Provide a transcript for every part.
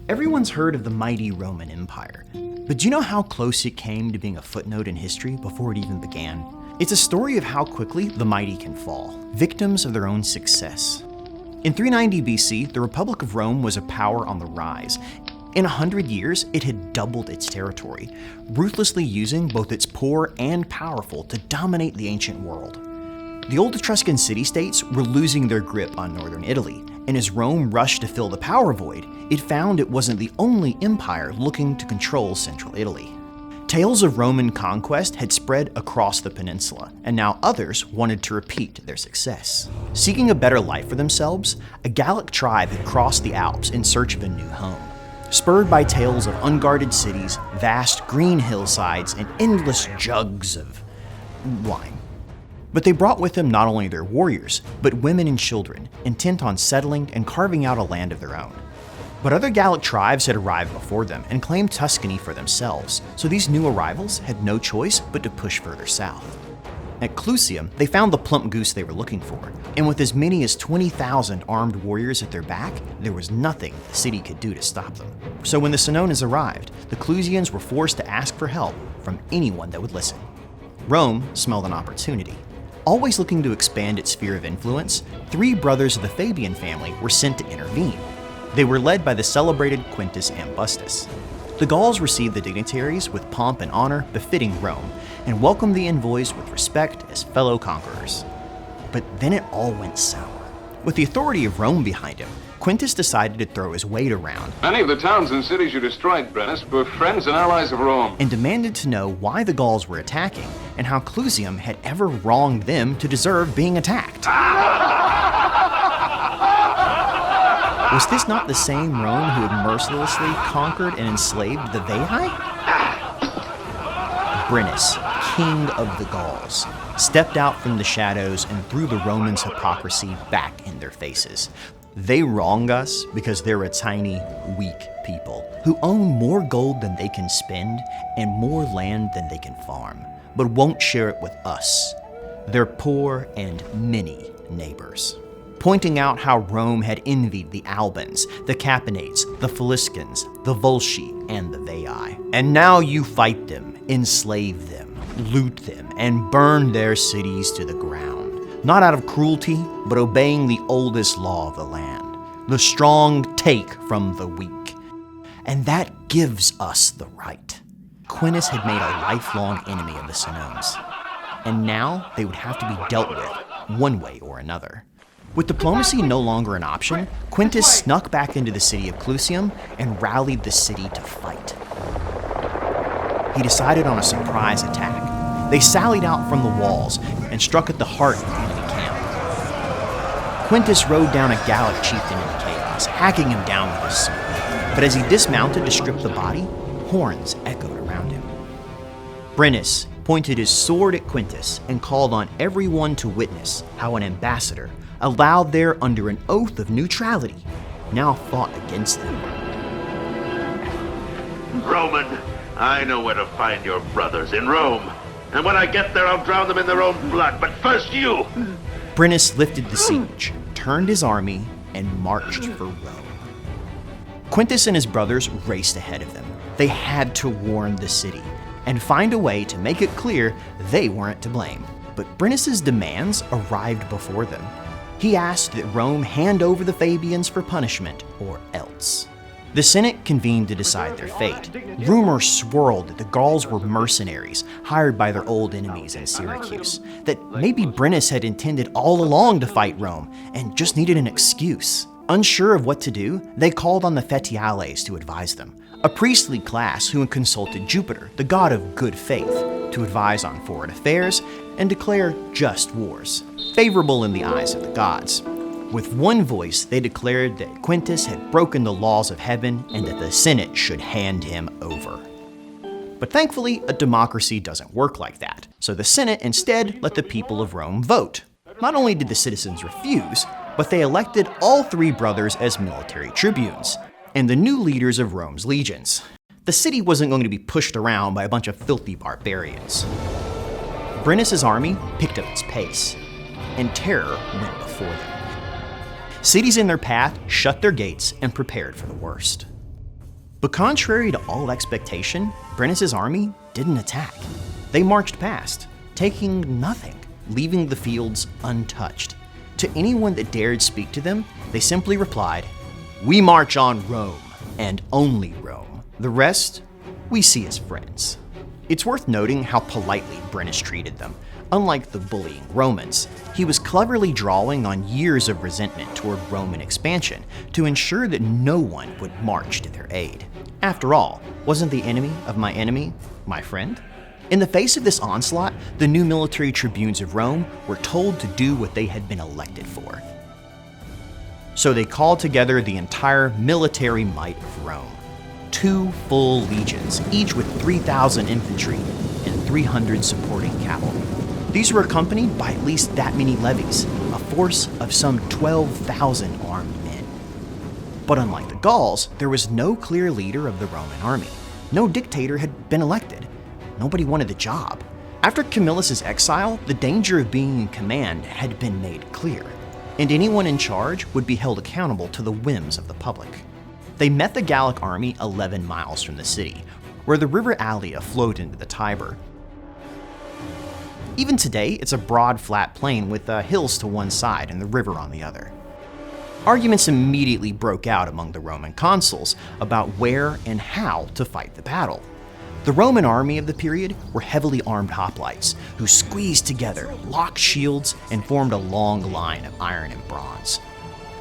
Everyone's heard of the mighty Roman Empire, but do you know how close it came to being a footnote in history before it even began? It's a story of how quickly the mighty can fall, victims of their own success. In 390 BC, the Republic of Rome was a power on the rise. In 100 years, it had doubled its territory, ruthlessly using both its poor and powerful to dominate the ancient world. The old Etruscan city-states were losing their grip on northern Italy, and as Rome rushed to fill the power void, it found it wasn't the only empire looking to control central Italy. Tales of Roman conquest had spread across the peninsula, and now others wanted to repeat their success. Seeking a better life for themselves, a Gallic tribe had crossed the Alps in search of a new home. Spurred by tales of unguarded cities, vast green hillsides, and endless jugs of wine. But they brought with them not only their warriors, but women and children, intent on settling and carving out a land of their own. But other Gallic tribes had arrived before them and claimed Tuscany for themselves, so these new arrivals had no choice but to push further south. At Clusium, they found the plump goose they were looking for, and with as many as 20,000 armed warriors at their back, there was nothing the city could do to stop them. So when the Senones arrived, the Clusians were forced to ask for help from anyone that would listen. Rome smelled an opportunity. Always looking to expand its sphere of influence, 3 brothers of the Fabian family were sent to intervene. They were led by the celebrated Quintus Ambustus. The Gauls received the dignitaries with pomp and honor befitting Rome, and welcomed the envoys with respect as fellow conquerors. But then it all went sour. With the authority of Rome behind him, Quintus decided to throw his weight around. Many of the towns and cities you destroyed, Brennus, were friends and allies of Rome. And demanded to know why the Gauls were attacking, and how Clusium had ever wronged them to deserve being attacked. Was this not the same Rome who had mercilessly conquered and enslaved the Veii? Brennus, king of the Gauls, stepped out from the shadows and threw the Romans' hypocrisy back in their faces. They wrong us because they're a tiny, weak people who own more gold than they can spend and more land than they can farm, but won't share it with us, their poor and many neighbors. Pointing out how Rome had envied the Albans, the Capenates, the Faliscans, the Volsci, and the Veii. And now you fight them, enslave them, loot them, and burn their cities to the ground. Not out of cruelty, but obeying the oldest law of the land. The strong take from the weak. And that gives us the right. Quintus had made a lifelong enemy of the Senones. And now they would have to be dealt with, one way or another. With diplomacy no longer an option, Quintus snuck back into the city of Clusium and rallied the city to fight. He decided on a surprise attack. They sallied out from the walls and struck at the heart of the enemy camp. Quintus rode down a Gallic chieftain into chaos, hacking him down with his sword. But as he dismounted to strip the body, horns echoed around him. Brennus pointed his sword at Quintus and called on everyone to witness how an ambassador, allowed there under an oath of neutrality, now fought against them. Roman, I know where to find your brothers, in Rome. And when I get there, I'll drown them in their own blood. But first you! Brennus lifted the siege, turned his army, and marched for Rome. Quintus and his brothers raced ahead of them. They had to warn the city and find a way to make it clear they weren't to blame. But Brennus's demands arrived before them. He asked that Rome hand over the Fabians for punishment, or else. The Senate convened to decide their fate. Rumor swirled that the Gauls were mercenaries hired by their old enemies in Syracuse, that maybe Brennus had intended all along to fight Rome and just needed an excuse. Unsure of what to do, they called on the Fetiales to advise them, a priestly class who had consulted Jupiter, the god of good faith, to advise on foreign affairs and declare just wars, favorable in the eyes of the gods. With one voice, they declared that Quintus had broken the laws of heaven and that the Senate should hand him over. But thankfully, a democracy doesn't work like that, so the Senate instead let the people of Rome vote. Not only did the citizens refuse, but they elected all 3 brothers as military tribunes and the new leaders of Rome's legions. The city wasn't going to be pushed around by a bunch of filthy barbarians. Brennus's army picked up its pace, and terror went before them. Cities in their path shut their gates and prepared for the worst. But contrary to all expectation, Brennus's army didn't attack. They marched past, taking nothing, leaving the fields untouched. To anyone that dared speak to them, they simply replied, "We march on Rome, and only Rome. The rest, we see as friends." It's worth noting how politely Brennus treated them. Unlike the bullying Romans, he was cleverly drawing on years of resentment toward Roman expansion to ensure that no one would march to their aid. After all, wasn't the enemy of my enemy my friend? In the face of this onslaught, the new military tribunes of Rome were told to do what they had been elected for. So they called together the entire military might of Rome. 2 full legions, each with 3,000 infantry and 300 supporting cavalry. These were accompanied by at least that many levies, a force of some 12,000 armed men. But unlike the Gauls, there was no clear leader of the Roman army. No dictator had been elected. Nobody wanted the job. After Camillus' exile, the danger of being in command had been made clear, and anyone in charge would be held accountable to the whims of the public. They met the Gallic army 11 miles from the city, where the River Allia flowed into the Tiber. Even today, it's a broad, flat plain with hills to one side and the river on the other. Arguments immediately broke out among the Roman consuls about where and how to fight the battle. The Roman army of the period were heavily armed hoplites who squeezed together, locked shields, and formed a long line of iron and bronze.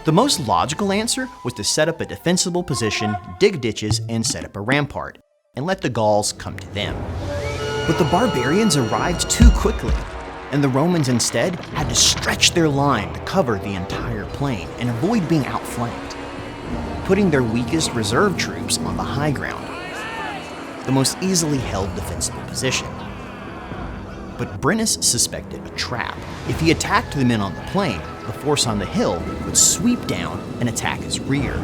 The most logical answer was to set up a defensible position, dig ditches, and set up a rampart, and let the Gauls come to them. But the barbarians arrived too quickly, and the Romans instead had to stretch their line to cover the entire plain and avoid being outflanked, putting their weakest reserve troops on the high ground, the most easily held defensible position. But Brennus suspected a trap. If he attacked the men on the plain, the force on the hill would sweep down and attack his rear.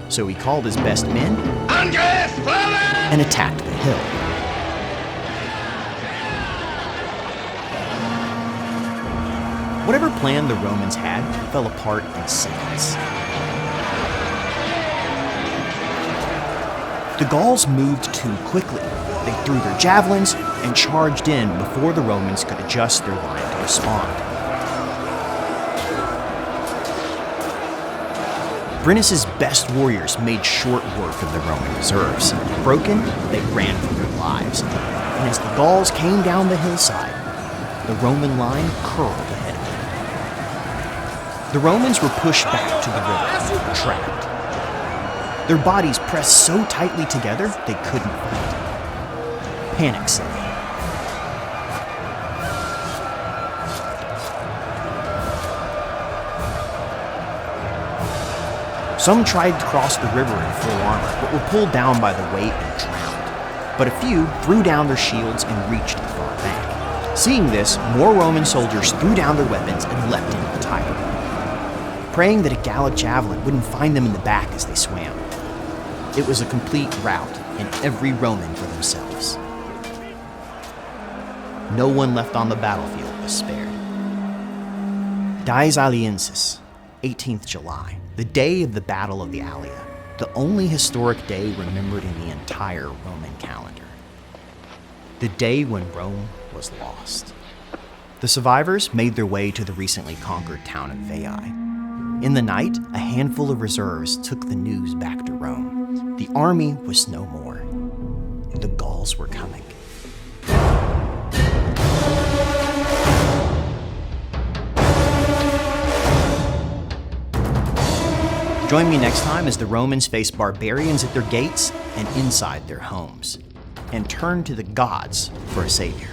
So he called his best men and attacked the hill. Whatever plan the Romans had fell apart in seconds. The Gauls moved too quickly. They threw their javelins and charged in before the Romans could adjust their line to respond. Brennus's best warriors made short work of the Roman reserves. Broken, they ran for their lives. And as the Gauls came down the hillside, the Roman line curled ahead of them. The Romans were pushed back to the river, trapped. Their bodies pressed so tightly together they couldn't fight. Panic set in. Some tried to cross the river in full armor, but were pulled down by the weight and drowned. But a few threw down their shields and reached the far bank. Seeing this, more Roman soldiers threw down their weapons and leapt into the Tiber, praying that a Gallic javelin wouldn't find them in the back as they swam. It was a complete rout, and every Roman for themselves. No one left on the battlefield was spared. Dies Aliensis, 18th July, the day of the Battle of the Alia, the only historic day remembered in the entire Roman calendar. The day when Rome was lost. The survivors made their way to the recently conquered town of Veii. In the night, a handful of reserves took the news back to Rome. The army was no more. The Gauls were coming. Join me next time as the Romans face barbarians at their gates and inside their homes, and turn to the gods for a savior.